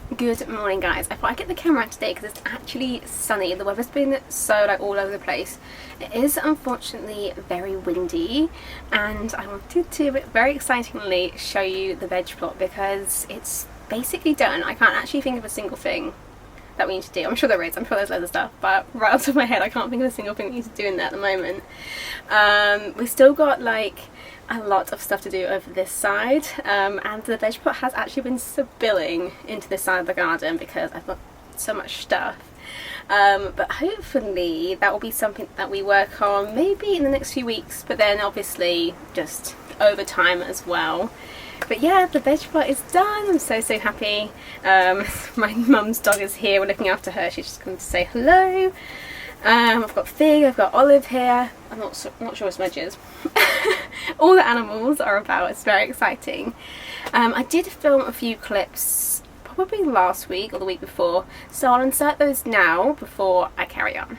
Good morning, guys. I thought I'd get the camera out today because it's actually sunny. The weather's been so all over the place. It is unfortunately very windy, and I wanted to very excitingly show you the veg plot because it's basically done. I can't actually think of a single thing that we need to do. I'm sure there is, I'm sure there's loads of stuff, but right off the top of my head I can't think of a single thing we need to do in there at the moment. We've still got like a lot of stuff to do over this side, and the veg plot has actually been spilling into this side of the garden because I've got so much stuff. But hopefully that will be something that we work on maybe in the next few weeks, but then obviously just over time as well. But yeah, the veg plot is done. I'm so happy. My mum's dog is here, we're looking after her. She's just come to say hello. I've got Fig, I've got Olive here. I'm not sure what Smudge is. All the animals are about. It's very exciting. I did film a few clips probably last week or the week before, so I'll insert those now before I carry on.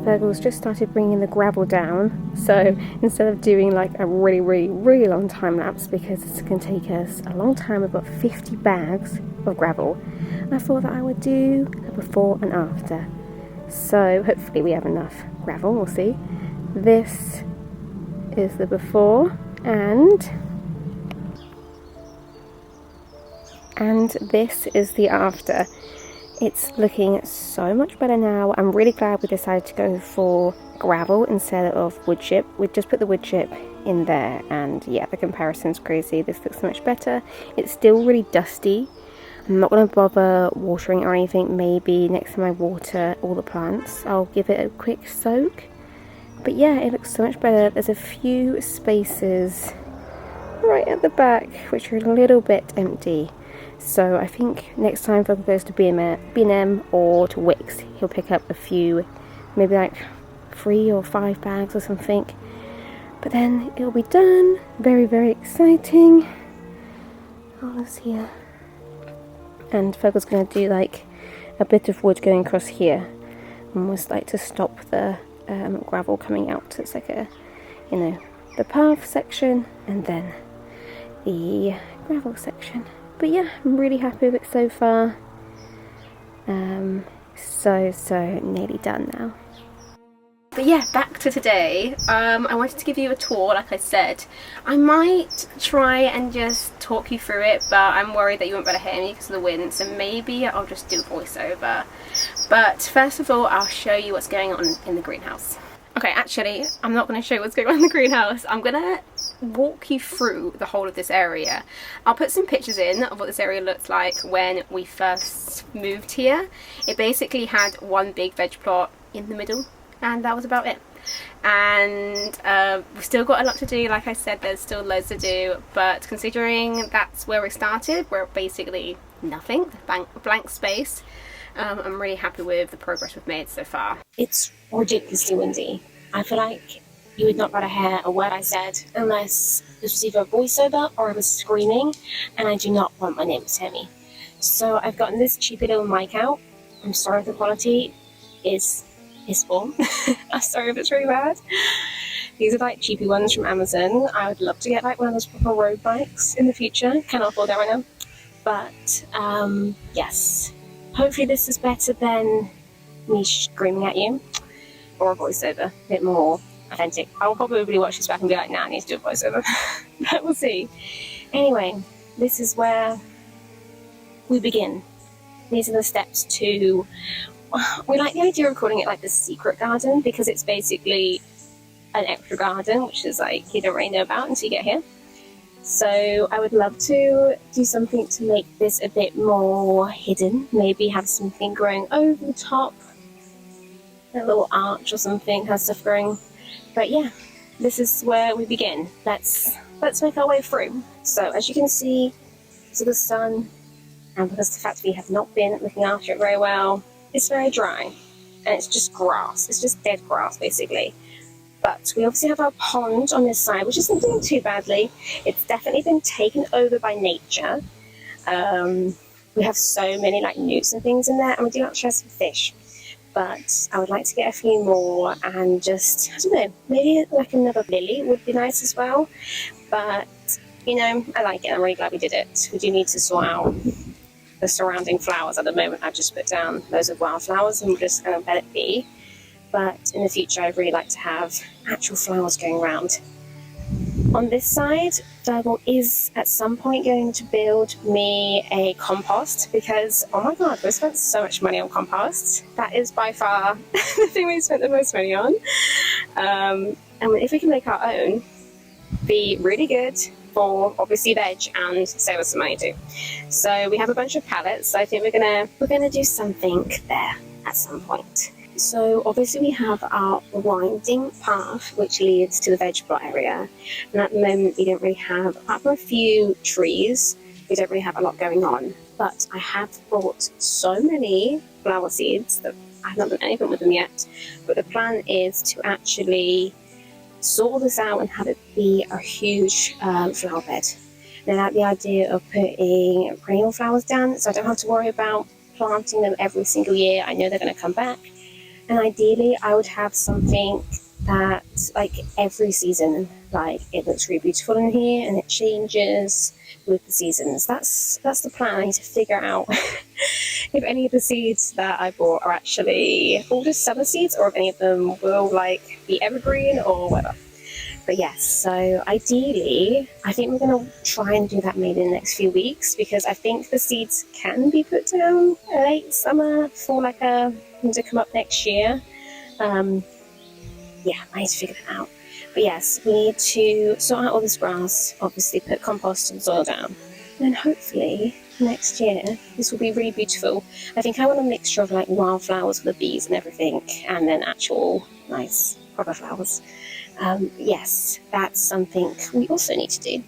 Fergal's just started bringing the gravel down, so instead of doing like a really long time lapse, because it's going to take us a long time, we've got 50 bags of gravel, I thought that I would do a before and after. So hopefully we have enough gravel, we'll see. This is the before and this is the after. It's looking so much better now. I'm really glad we decided to go for gravel instead of wood chip. We just put the wood chip in there, and yeah, the comparison's crazy. This looks so much better. It's still really dusty. I'm not going to bother watering or anything. Maybe next time I water all the plants, I'll give it a quick soak. But yeah, it looks so much better. There's a few spaces right at the back which are a little bit empty. So I think next time Fogle goes to B&M or to Wix, he'll pick up a few, maybe like 3 or 5 bags or something. But then it'll be done. Very, very exciting. Olive's here. And Fogle's going to do like a bit of wood going across here. Almost like to stop the gravel coming out. So it's like a, you know, the path section and then the gravel section. But yeah, I'm really happy with it so far. So nearly done now. But yeah, back to today. I wanted to give you a tour, like I said. I might try and just talk you through it, but I'm worried that you won't be able to hear me because of the wind, so maybe I'll just do a voiceover. But first of all, I'll show you what's going on in the greenhouse. Okay, actually, I'm not going to show you what's going on in the greenhouse. I'm going to walk you through the whole of this area. I'll put some pictures in of what this area looked like when we first moved here. It basically had one big veg plot in the middle, and that was about it. And we've still got a lot to do. Like I said, there's still loads to do, but considering that's where we started, we're basically nothing, blank space. I'm really happy with the progress we've made so far. It's ridiculously windy. I feel like you would not rather hear a word I said unless this was either a voiceover or I was screaming, and I do not want my neighbours to hear me. So I've gotten this cheapy little mic out. I'm sorry if the quality is poor. I'm sorry if it's really bad. These are like cheapy ones from Amazon. I would love to get like one of those proper road bikes in the future. Cannot afford that right now. But yes. Hopefully this is better than me screaming at you, or a voiceover, a bit more authentic. I'll probably watch this back and be like, nah, I need to do a voiceover. But we'll see. Anyway, this is where we begin. These are the steps to... We like the idea of calling it like the secret garden, because it's basically an extra garden, which is like you don't really know about until you get here. So I would love to do something to make this a bit more hidden. Maybe have something growing over the top, a little arch or something, has stuff growing. But yeah, this is where we begin. Let's make our way through. So as you can see, to the sun, and because the fact we have not been looking after it very well, it's very dry, and it's just grass. It's just dead grass basically. But we obviously have our pond on this side, which isn't doing too badly. It's definitely been taken over by nature. We have so many like newts and things in there, and we do actually have some fish. But I would like to get a few more, and just, I don't know, maybe like another lily would be nice as well. But, you know, I like it. I'm really glad we did it. We do need to sort out the surrounding flowers at the moment. I've just put down loads of wildflowers and we're just going to let it be. But in the future, I'd really like to have actual flowers going around. On this side, Fergal is at some point going to build me a compost, because, oh my god, we spent so much money on compost. That is by far the thing we spent the most money on. And if we can make our own, be really good for obviously veg and save us some money too. So we have a bunch of pallets, so I think we're gonna do something there at some point. So obviously we have our winding path which leads to the veg plot area, and at the moment we don't really have, apart from a few trees, we don't really have a lot going on. But I have bought so many flower seeds that I have not done anything with them yet, but the plan is to actually sort this out and have it be a huge flower bed. And I like the idea of putting perennial flowers down, so I don't have to worry about planting them every single year. I know they're going to come back. And ideally, I would have something that, like, every season, like, it looks really beautiful in here and it changes with the seasons. That's the plan. I need to figure out if any of the seeds that I bought are actually all just summer seeds, or if any of them will, like, be evergreen or whatever. But yes, so ideally, I think we're going to try and do that maybe in the next few weeks, because I think the seeds can be put down late summer for like a to come up next year. Yeah, I need to figure that out. But yes, we need to sort out all this grass, obviously put compost and soil down, and then hopefully next year this will be really beautiful. I think I want a mixture of like wildflowers for the bees and everything, and then actual nice proper flowers. Yes, that's something we also need to do.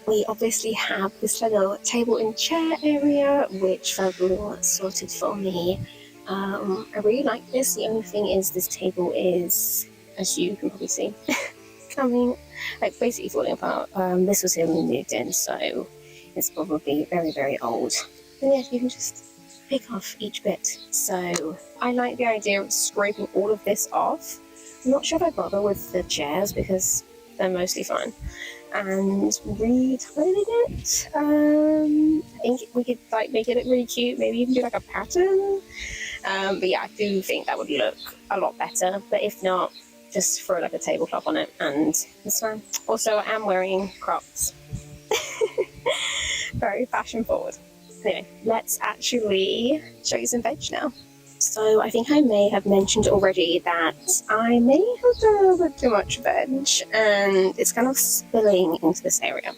We obviously have this little table and chair area, which Fabio sorted for me. I really like this. The only thing is this table is, as you can probably see, coming, like basically falling apart. This was here when we moved in, so it's probably very, very old. And yeah, you can just pick off each bit. So I like the idea of scraping all of this off. I'm not sure if I bother with the chairs because they're mostly fine. And retiling it. I think we could like make it look really cute, maybe even do like a pattern. But yeah, I do think that would look a lot better. But if not, just throw like a tablecloth on it and it's fine. Also, I am wearing Crocs. Very fashion forward. Anyway, let's actually show you some veg now. So I think I may have mentioned already that I may have done a little bit too much veg and it's kind of spilling into this area.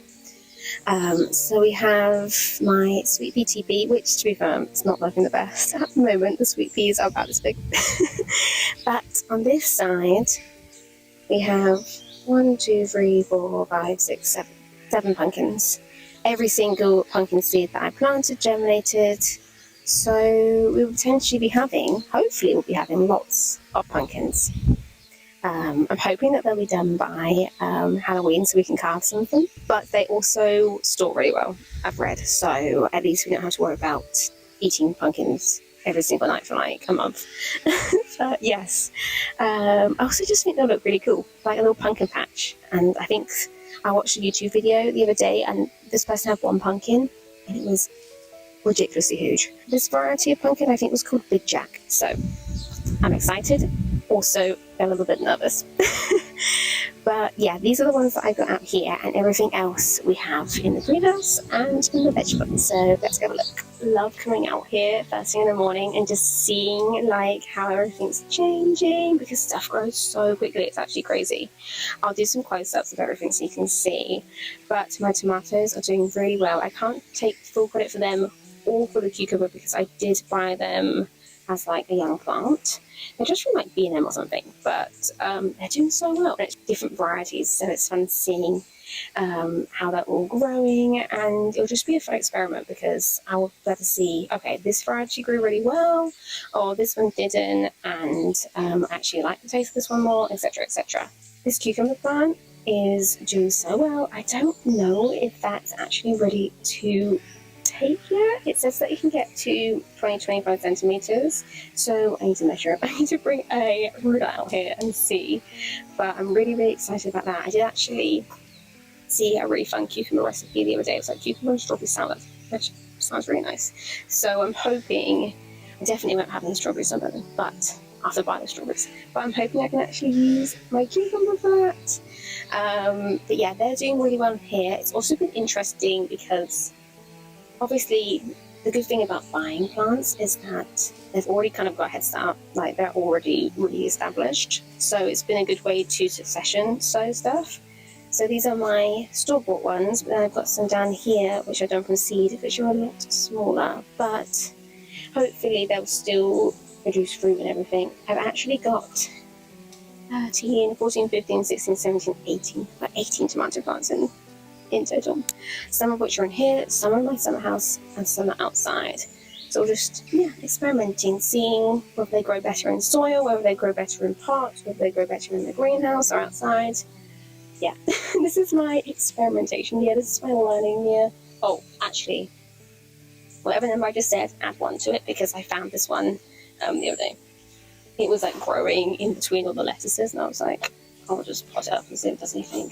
So we have my sweet pea TP, which to be fair, it's not looking the best at the moment. The sweet peas are about this big. But on this side, we have 1, 2, 3, 4, 5, 6, 7 pumpkins. Every single pumpkin seed that I planted germinated. So we will potentially be having, hopefully we'll be having lots of pumpkins. I'm hoping that they'll be done by Halloween so we can carve some of them. But they also store really well, I've read. So at least we don't have to worry about eating pumpkins every single night for like a month. But yes, I also just think they'll look really cool, like a little pumpkin patch. And I think I watched a YouTube video the other day and this person had 1 pumpkin and it was ridiculously huge. This variety of pumpkin I think was called Big Jack, so I'm excited, also a little bit nervous. But yeah, these are the ones that I got out here, and everything else we have in the greenhouse and in the veg garden. So let's go have a look. Love coming out here first thing in the morning and just seeing like how everything's changing, because stuff grows so quickly, it's actually crazy. I'll do some close-ups of everything so you can see, but my tomatoes are doing really well. I can't take full credit for them or for the cucumber because I did buy them as like a young plant. They're just from like B&M or something, but they're doing so well. And it's different varieties, so it's fun seeing how they're all growing, and it'll just be a fun experiment because I will be able to see, okay, this variety grew really well, or this one didn't, and I actually like the taste of this one more, etc., etc. This cucumber plant is doing so well. I don't know if that's actually ready to take yet. It says that you can get to 20-25 centimeters, so I need to measure it. I need to bring a ruler out here and see, but I'm really excited about that. I did actually see a really fun cucumber recipe the other day. It was like cucumber and strawberry salad, which sounds really nice. So I'm hoping, I definitely won't have any strawberry salad, but I have to buy the strawberries, but I'm hoping I can actually use my cucumber for that. But yeah, they're doing really well here. It's also been interesting because obviously, the good thing about buying plants is that they've already kind of got a head start, like they're already really established. So it's been a good way to succession sow stuff. So these are my store-bought ones, but then I've got some down here which I've done from seed, which are a lot smaller, but hopefully they'll still produce fruit and everything. I've actually got 13, 14, 15, 16, 17, 18, like 18 tomato plants in total. Some of which are in here, some are in my summer house, and some are outside. So just, yeah, experimenting, seeing whether they grow better in soil, whether they grow better in pots, whether they grow better in the greenhouse or outside. Yeah, this is my experimentation year, this is my learning year. Oh, actually, whatever number I just said, add 1 to it, because I found this one the other day. It was like growing in between all the lettuces, and I was like, I'll just pot it up and see if it does anything.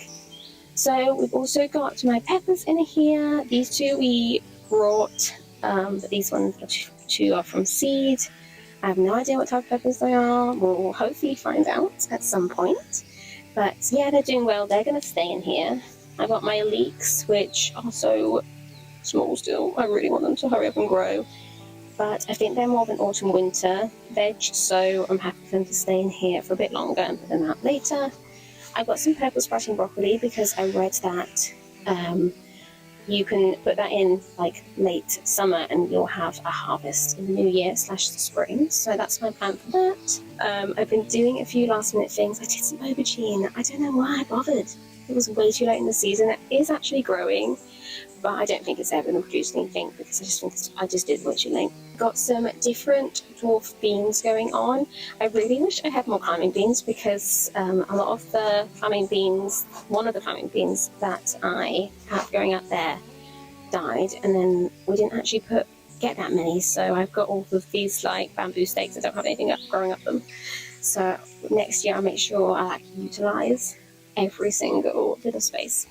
So we've also got my peppers in here. These 2 we brought, but these ones are 2 are from seed. I have no idea what type of peppers they are. We'll hopefully find out at some point. But yeah, they're doing well. They're going to stay in here. I got my leeks, which are so small still. I really want them to hurry up and grow. But I think they're more of an autumn winter veg, so I'm happy for them to stay in here for a bit longer and put them out later. I got some purple sprouting broccoli because I read that you can put that in like late summer and you'll have a harvest in the new year / spring. So that's my plan for that. I've been doing a few last minute things. I did some aubergine. I don't know why I bothered. It was way too late in the season. It is actually growing, but I don't think it's ever going to produce anything because I just did way too late. Got some different dwarf beans going on. I really wish I had more climbing beans because a lot of the climbing beans, one of the climbing beans that I have going out there died, and then we didn't actually get that many, so I've got all of these like bamboo stakes. I don't have anything growing up them, so next year I'll make sure I utilize every single bit of space.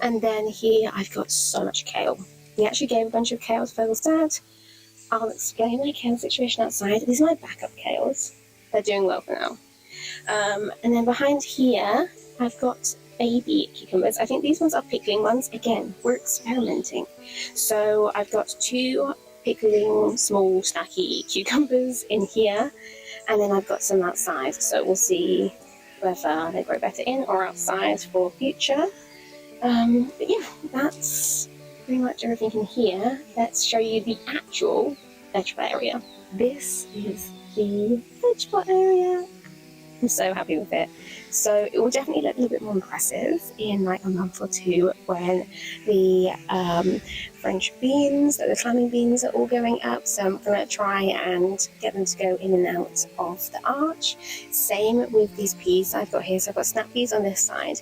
And then here I've got so much kale. We actually gave a bunch of kale to Fergal's dad. I'll explain my kale situation outside. These are my backup kales. They're doing well for now. And then behind here I've got baby cucumbers. I think these ones are pickling ones. Again, we're experimenting. So I've got 2 pickling small snacky cucumbers in here, and then I've got some outside. So we'll see whether they grow better in or outside for future. But yeah, that's pretty much everything in here. Let's show you the actual vegetable area. This is the vegetable area. I'm so happy with it. So it will definitely look a little bit more impressive in like a month or 2 when the French beans, the climbing beans are all going up. So I'm going to try and get them to go in and out of the arch. Same with these peas I've got here. So I've got snap peas on this side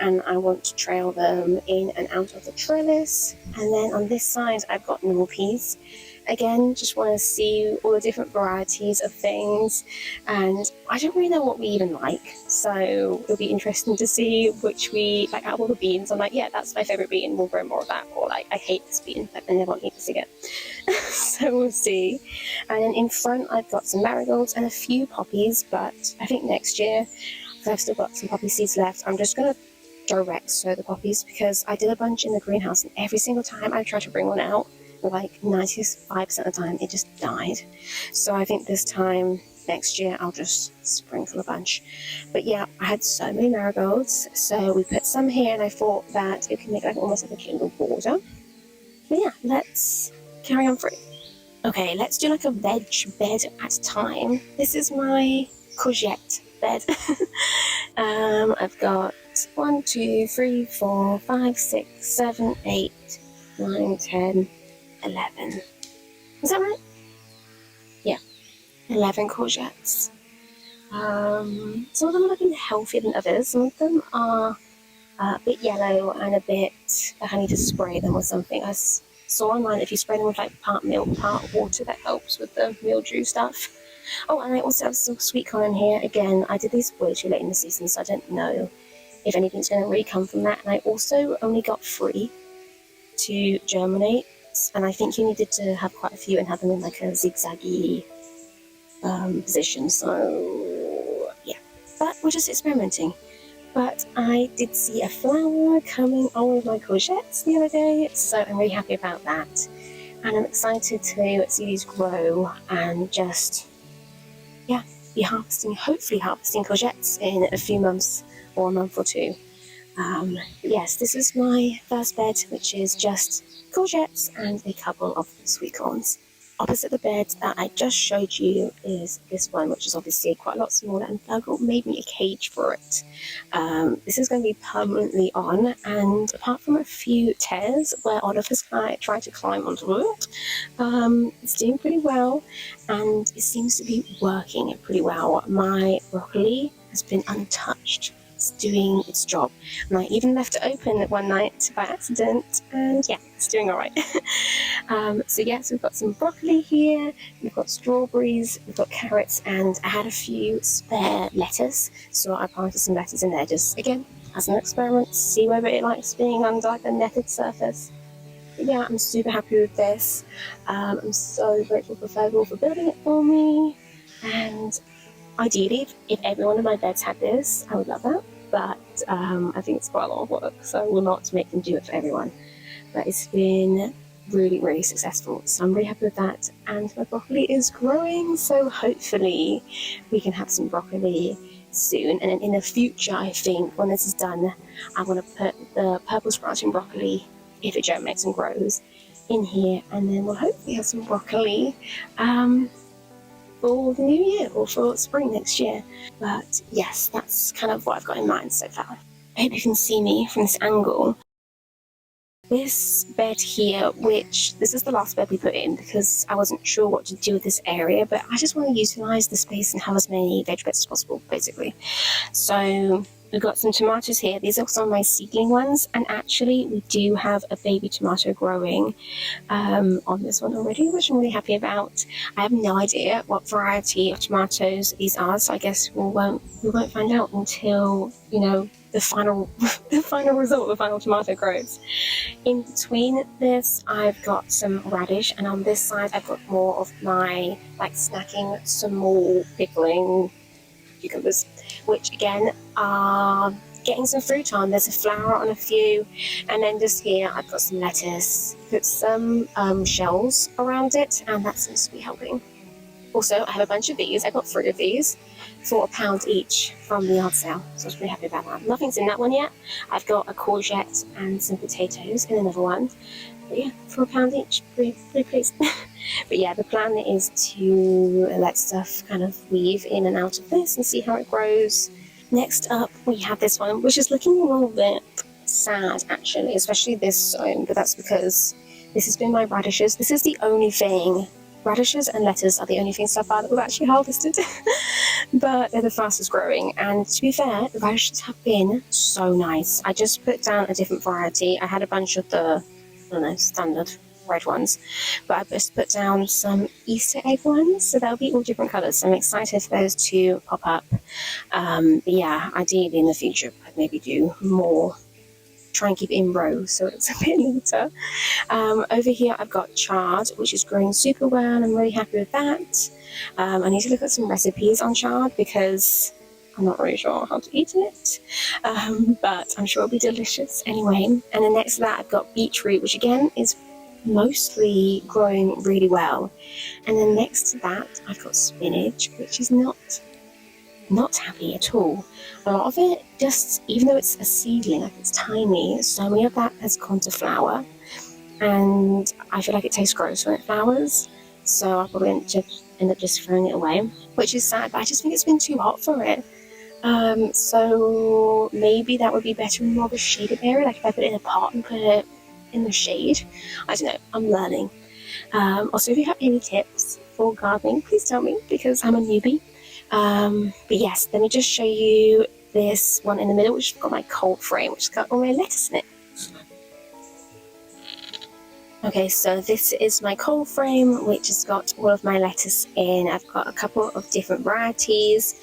and I want to trail them in and out of the trellis. And then on this side I've got normal peas. Again, just want to see all the different varieties of things, and I don't really know what we even like, so it'll be interesting to see which we like out of all the beans. I'm like, yeah, that's my favourite bean, we'll grow more of that, or like, I hate this bean, I never want to eat this again. So we'll see. And then in front I've got some marigolds and a few poppies, but I think next year, because I've still got some poppy seeds left, I'm just going to direct sow the poppies, because I did a bunch in the greenhouse and every single time I tried to bring one out, like 95% of the time it just died. So I think this time next year I'll just sprinkle a bunch. But yeah, I had so many marigolds, so we put some here and I thought that it could make like almost like a cute little border. But yeah, let's carry on through. Okay, let's do like a veg bed at a time. This is my courgette bed. I've got 1, 2, 3, 4, 5, 6, 7, 8, 9, 10, 11. Is that right? Yeah, 11 courgettes. Some of them are looking healthier than others. Some of them are a bit yellow and a bit I need to spray them or something. I saw online if you spray them with like part milk, part water, that helps with the mildew stuff. Oh, and I also have some sweet corn in here. Again, I did these way too late in the season, so I don't know if anything's going to really come from that. And I also only got 3 to germinate. And I think you needed to have quite a few and have them in like a zigzaggy position, so yeah, but we're just experimenting. But I did see a flower coming on with my courgettes the other day, so I'm really happy about that, and I'm excited to see these grow and just be hopefully harvesting courgettes in a few months or a month or 2. Yes, this is my first bed, which is just courgettes and a couple of sweet corns. Opposite the bed that I just showed you is this one, which is obviously quite a lot smaller, and Fergal made me a cage for it. This is going to be permanently on, and apart from a few tears where Oliver's tried to climb onto it, it's doing pretty well, and it seems to be working pretty well. My broccoli has been untouched. It's doing its job, and I even left it open one night by accident, and yeah, it's doing alright. So yes, we've got some broccoli here, we've got strawberries, we've got carrots, and I had a few spare lettuce, so I planted some lettuce in there just again as an experiment, see whether it likes being under like a netted surface. But yeah, I'm super happy with this. I'm so grateful for Fergal for building it for me, and ideally, if every one of my beds had this, I would love that. but I think it's quite a lot of work, so I will not make them do it for everyone. But it's been really, really successful, so I'm really happy with that. And my broccoli is growing, so hopefully we can have some broccoli soon. And then in the future, I think when this is done, I'm going to put the purple sprouting broccoli, if it germinates and grows, in here, and then we'll hopefully have some broccoli for the new year or for spring next year. But yes, that's kind of what I've got in mind so far. I hope you can see me from this angle. This bed here, which this is the last bed we put in because I wasn't sure what to do with this area, but I just want to utilise the space and have as many veg beds as possible, basically. So we've got some tomatoes here. These are some of my seedling ones, and actually we do have a baby tomato growing on this one already, which I'm really happy about. I have no idea what variety of tomatoes these are, so I guess we won't find out until, you know, the final result, the final tomato grows. In between this, I've got some radish, and on this side I've got more of my like snacking, small pickling cucumbers, which again are getting some fruit on. There's a flower on a few, and then just here I've got some lettuce, put some shells around it, and that seems to be helping. Also, I have a bunch of these. I got 3 of these for £1 each from the yard sale, so I was really happy about that. Nothing's in that one yet. I've got a courgette and some potatoes in another one. But yeah, for £1 each. Pretty pleased. But yeah, the plan is to let stuff kind of weave in and out of this and see how it grows. Next up, we have this one, which is looking a little bit sad actually, especially this zone, but that's because this has been my radishes. This is the only thing. Radishes and lettuce are the only things so far that we've actually harvested, but they're the fastest growing. And to be fair, the radishes have been so nice. I just put down a different variety. I had a bunch of the, I don't know, standard red ones, but I just put down some Easter egg ones, so they'll be all different colours. So I'm excited for those to pop up. But yeah, ideally in the future, I'd maybe do more. Try and keep it in rows so it's a bit neater. Over here I've got chard, which is growing super well. I'm really happy with that. I need to look at some recipes on chard because I'm not really sure how to eat it, but I'm sure it'll be delicious anyway. And then next to that I've got beetroot, which again is mostly growing really well. And then next to that I've got spinach, which is not happy at all. A lot of it, just even though it's a seedling, like it's tiny, so many of that has gone to flower, and I feel like it tastes gross when it flowers, so I'll probably end up just throwing it away, which is sad, but I just think it's been too hot for it. So maybe that would be better in more of a shaded area, like if I put it in a pot and put it in the shade. I don't know, I'm learning. Also, if you have any tips for gardening, please tell me, because I'm a newbie. But yes, let me just show you this one in the middle, which has got my cold frame, which has got all my lettuce in it. Okay, so this is my cold frame, which has got all of my lettuce in. I've got a couple of different varieties,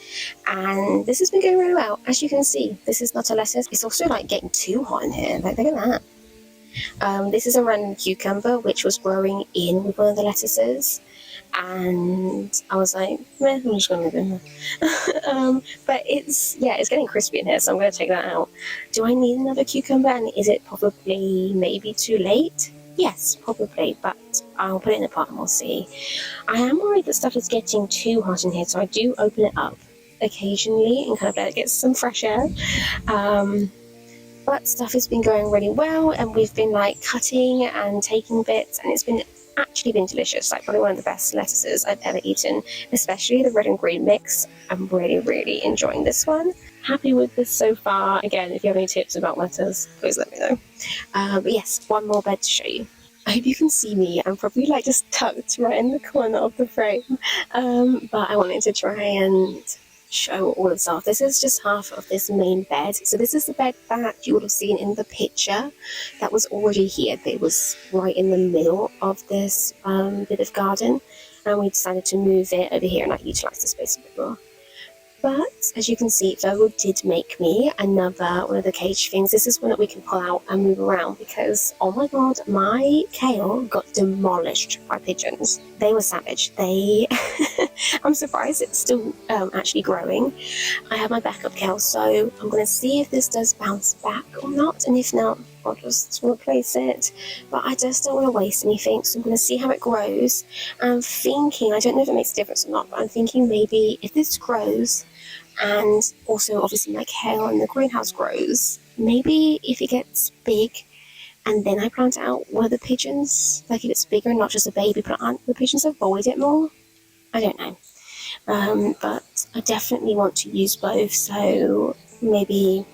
and this has been going really well. As you can see, this is not a lettuce. It's also like getting too hot in here. Like, look at that. This is a random cucumber, which was growing in with one of the lettuces. And I was like, meh, I'm just going to leave it in there. But it's getting crispy in here, so I'm going to take that out. Do I need another cucumber, and is it probably maybe too late? Yes, probably, but I'll put it in a pot and we'll see. I am worried that stuff is getting too hot in here, so I do open it up occasionally and kind of let it get some fresh air. But stuff has been going really well, and we've been like cutting and taking bits, and it's been actually been delicious. Like probably one of the best lettuces I've ever eaten, especially the red and green mix. I'm really enjoying this one. Happy with this so far. Again, if you have any tips about lettuce, please let me know. But yes, one more bed to show you. I hope you can see me. I'm probably like just tucked right in the corner of the frame, but I wanted to try and show all of stuff. This is just half of this main bed. So this is the bed that you would have seen in the picture that was already here. It was right in the middle of this bit of garden, and we decided to move it over here and like utilize the space a bit more. But as you can see, Virgo did make me another one of the cage things. This is one that we can pull out and move around because, oh my god, my kale got demolished by pigeons. They were savage. I I'm surprised it's still actually growing. I have my backup kale, so I'm going to see if this does bounce back or not, and if not, I'll just replace it. But I just don't want to waste anything, so I'm going to see how it grows. I'm thinking, I don't know if it makes a difference or not, but I'm thinking maybe if this grows, and also obviously my kale in the greenhouse grows, maybe if it gets big, and then I plant it out where the pigeons, like if it's bigger and not just a baby plant, the pigeons avoid it more. I don't know. But I definitely want to use both, so maybe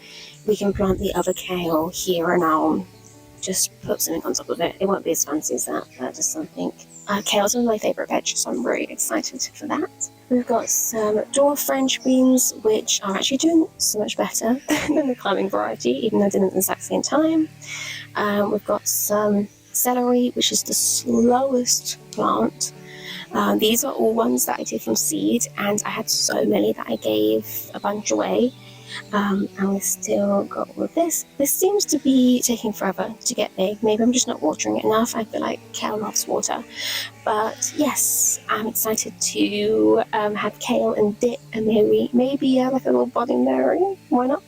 we can plant the other kale here and I'll just put something on top of it. It won't be as fancy as that, but just something. Kale's one of my favourite veg, so I'm really excited for that. We've got some dwarf French beans, which are actually doing so much better than the climbing variety, even though I didn't at the exact same time. We've got some celery, which is the slowest plant. These are all ones that I did from seed, and I had so many that I gave a bunch away. And we've still got all of this. This seems to be taking forever to get big. Maybe I'm just not watering it enough. I feel like kale loves water. But yes, I'm excited to have kale and dip, and maybe like a little budding berry. Why not?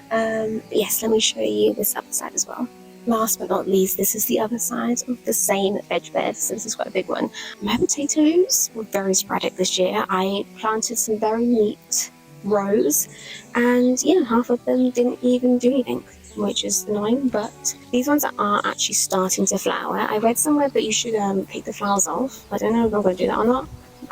But yes, let me show you this other side as well. Last but not least, this is the other side of the same veg bed, so this is quite a big one. My potatoes were very sporadic this year. I planted some very neat rows, and yeah, half of them didn't even do anything, which is annoying, but these ones are actually starting to flower. I read somewhere that you should pick the flowers off. I don't know if I'm going to do that or not.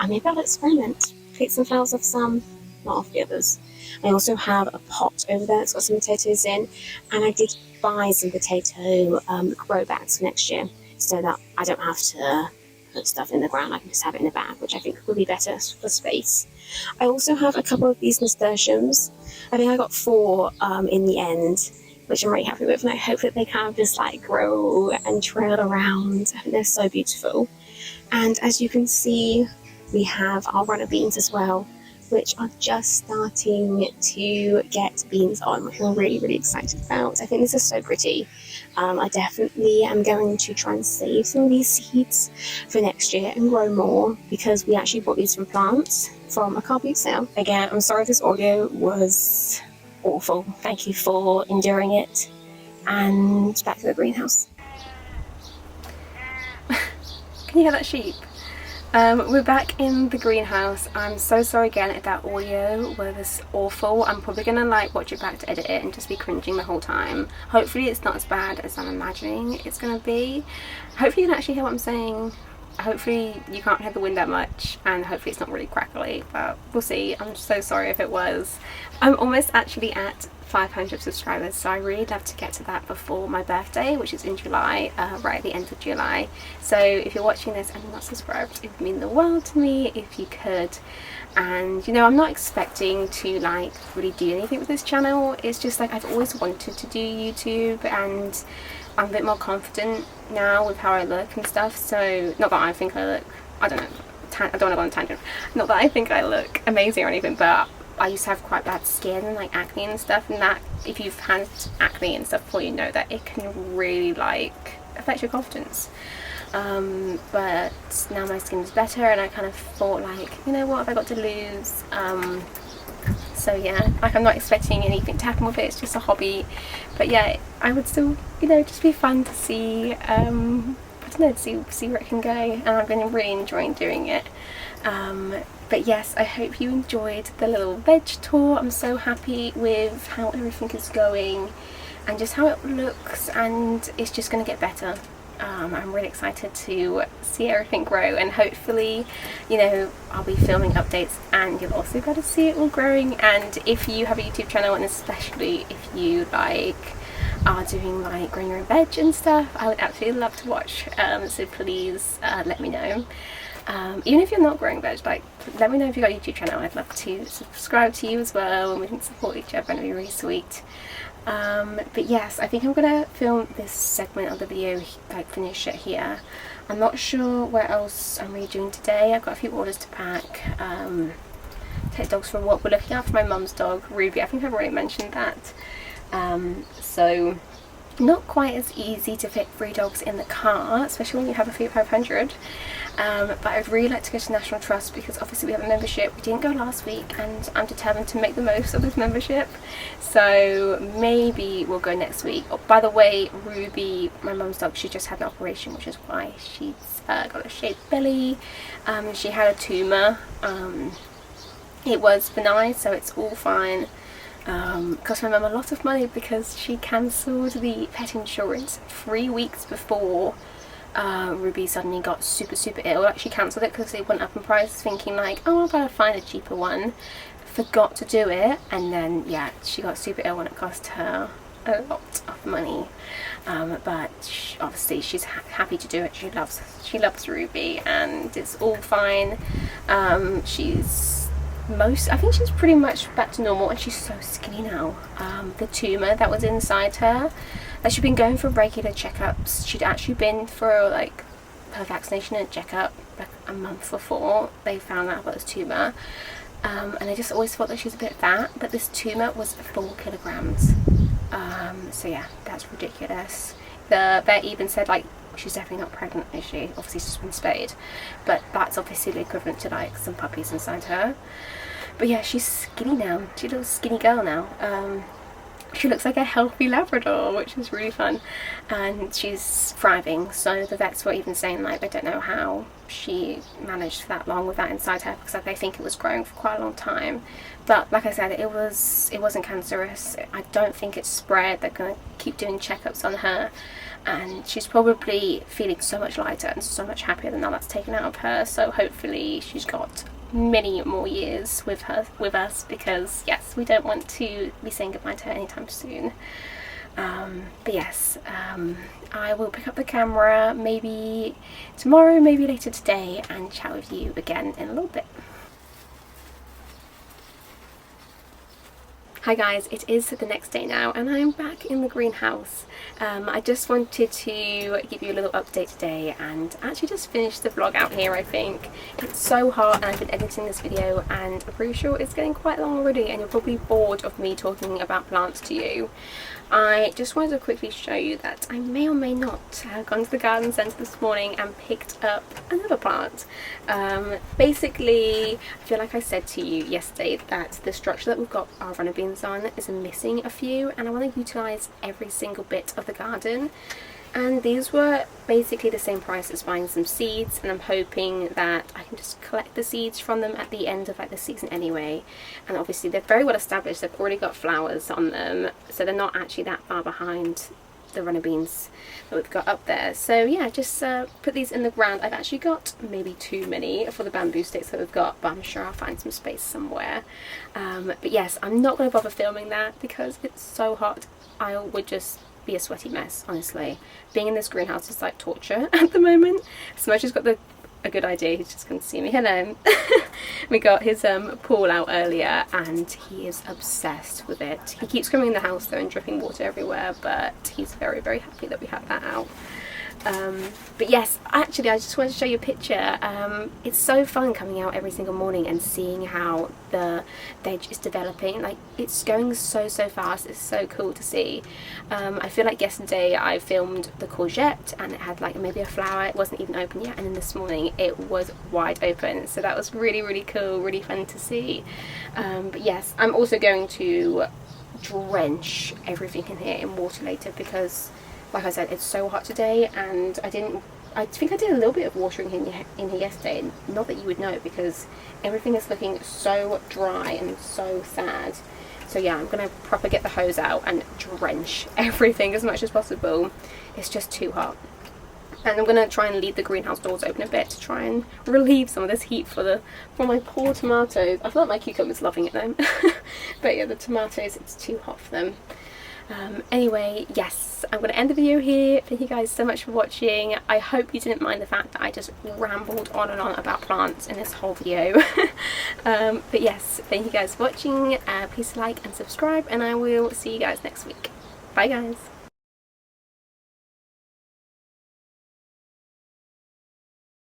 Maybe I'll experiment. Pick some flowers off some, not off the others. I also have a pot over there that's got some potatoes in, and I did buy some potato grow bags for next year, so that I don't have to put stuff in the ground. I can just have it in a bag, which I think would be better for space. I also have a couple of these nasturtiums. I think I got 4 in the end, which I'm really happy with, and I hope that they kind of just like grow and trail around. I think they're so beautiful. And as you can see, we have our runner beans as well, which are just starting to get beans on, which I'm really, really excited about. I think this is so pretty. I definitely am going to try and save some of these seeds for next year and grow more, because we actually bought these from plants from a car boot sale. Again, I'm sorry if this audio was awful. Thank you for enduring it. And back to the greenhouse. Can you hear that sheep? We're back in the greenhouse. I'm so sorry again if that audio was awful. I'm probably gonna like watch it back to edit it and just be cringing the whole time. Hopefully it's not as bad as I'm imagining it's gonna be. Hopefully you can actually hear what I'm saying. Hopefully you can't hear the wind that much, and hopefully it's not really crackly, but we'll see. I'm so sorry if it was. I'm almost actually at 500 subscribers, so I really love to get to that before my birthday, which is in July, right at the end of July. So if you're watching this and you're not subscribed, it would mean the world to me if you could. And you know, I'm not expecting to like really do anything with this channel. It's just like I've always wanted to do YouTube, and I'm a bit more confident now with how I look and stuff. So not that I think I look, I don't know, I don't want to go on a tangent. Not that I think I look amazing or anything, but I used to have quite bad skin and like acne and stuff, and that if you've had acne and stuff before, you know that it can really like affect your confidence. But now my skin is better, and I kind of thought like, you know, what have I got to lose? So yeah, like I'm not expecting anything to happen with it, it's just a hobby. But yeah, I would still, you know, just be fun to see, I don't know, see where it can go, and I've been really enjoying doing it. But yes, I hope you enjoyed the little veg tour. I'm so happy with how everything is going and just how it looks, and it's just going to get better. I'm really excited to see everything grow, and hopefully, you know, I'll be filming updates and you'll also be able to see it all growing. And if you have a YouTube channel, and especially if you like are doing like growing your own veg and stuff, I would absolutely love to watch, so please let me know. Even if you're not growing veg, like let me know if you've got a YouTube channel. I'd love to subscribe to you as well, and we can support each other, and it'd be really sweet. But yes, I think I'm gonna film this segment of the video, like finish it here. I'm not sure what else I'm really doing today. I've got a few orders to pack, take dogs for a walk. We're looking after my mum's dog, Ruby. I think I've already mentioned that. So not quite as easy to fit 3 dogs in the car, especially when you have a Fiat 500. But I'd really like to go to National Trust because obviously we have a membership. We didn't go last week and I'm determined to make the most of this membership. So maybe we'll go next week. Oh, by the way, Ruby, my mum's dog, she just had an operation, which is why she's got a shaved belly. She had a tumour. It was benign, so it's all fine. Cost my mum a lot of money because she cancelled the pet insurance 3 weeks before Ruby suddenly got super ill. Like, she cancelled it because it went up in price, thinking like, oh, I'll better find a cheaper one. Forgot to do it, and then yeah, she got super ill and it cost her a lot of money. But obviously she's happy to do it. She loves Ruby, and it's all fine. I think she's pretty much back to normal, and she's so skinny now. The tumour that was inside her, she'd been going for regular checkups. She'd actually been for like her vaccination and checkup like a month before they found out about this tumour, and they just always thought that she was a bit fat, but this tumour was 4 kilograms. So yeah, that's ridiculous. The vet even said like, she's definitely not pregnant, is she? Obviously she's been spayed, but that's obviously the equivalent to like some puppies inside her. But yeah, she's skinny now. She's a little skinny girl now. She looks like a healthy Labrador, which is really fun, and she's thriving. So the vets were even saying like, they don't know how she managed that long with that inside her, because they think it was growing for quite a long time. But like I said, it wasn't cancerous. I don't think it's spread. They're gonna keep doing checkups on her, and she's probably feeling so much lighter and so much happier than now that's taken out of her. So hopefully she's got many more years with us, because yes, we don't want to be saying goodbye to her anytime soon. But yes, I will pick up the camera maybe tomorrow, maybe later today, and chat with you again in a little bit. Hi guys, it is the next day now and I'm back in the greenhouse. I just wanted to give you a little update today and actually just finish the vlog out here. I think it's so hot and I've been editing this video and I'm pretty sure it's getting quite long already and you're probably bored of me talking about plants to you. I just wanted to quickly show you that I may or may not have gone to the garden centre this morning and picked up another plant. Basically, I feel like I said to you yesterday that the structure that we've got our runner beans on is missing a few, and I want to utilise every single bit of the garden. And these were basically the same price as buying some seeds, and I'm hoping that I can just collect the seeds from them at the end of like the season anyway. And obviously they're very well established, they've already got flowers on them, so they're not actually that far behind the runner beans that we've got up there. So yeah, just put these in the ground. I've actually got maybe too many for the bamboo sticks that we've got, but I'm sure I'll find some space somewhere. But yes, I'm not going to bother filming that because it's so hot. I would just be a sweaty mess, honestly. Being in this greenhouse is like torture at the moment. Smudge has got a good idea. He's just going to see me. Hello. We got his pool out earlier and he is obsessed with it. He keeps coming in the house though and dripping water everywhere, but he's very happy that we have that out. But yes, actually I just wanted to show you a picture. It's so fun coming out every single morning and seeing how the veg is developing. Like, it's going so fast. It's so cool to see. I feel like yesterday I filmed the courgette and it had like maybe a flower. It wasn't even open yet, and then this morning it was wide open, so that was really cool, really fun to see. But yes, I'm also going to drench everything in here in water later because, like I said, it's so hot today, and I think I did a little bit of watering in here yesterday, not that you would know because everything is looking so dry and so sad. So yeah, I'm going to proper get the hose out and drench everything as much as possible. It's just too hot. And I'm going to try and leave the greenhouse doors open a bit to try and relieve some of this heat for my poor tomatoes. I feel like my cucumber's loving it though. But yeah, the tomatoes, it's too hot for them. Anyway, yes, I'm going to end the video here. Thank you guys so much for watching. I hope you didn't mind the fact that I just rambled on and on about plants in this whole video. But yes, thank you guys for watching. Please like and subscribe, and I will see you guys next week. Bye guys.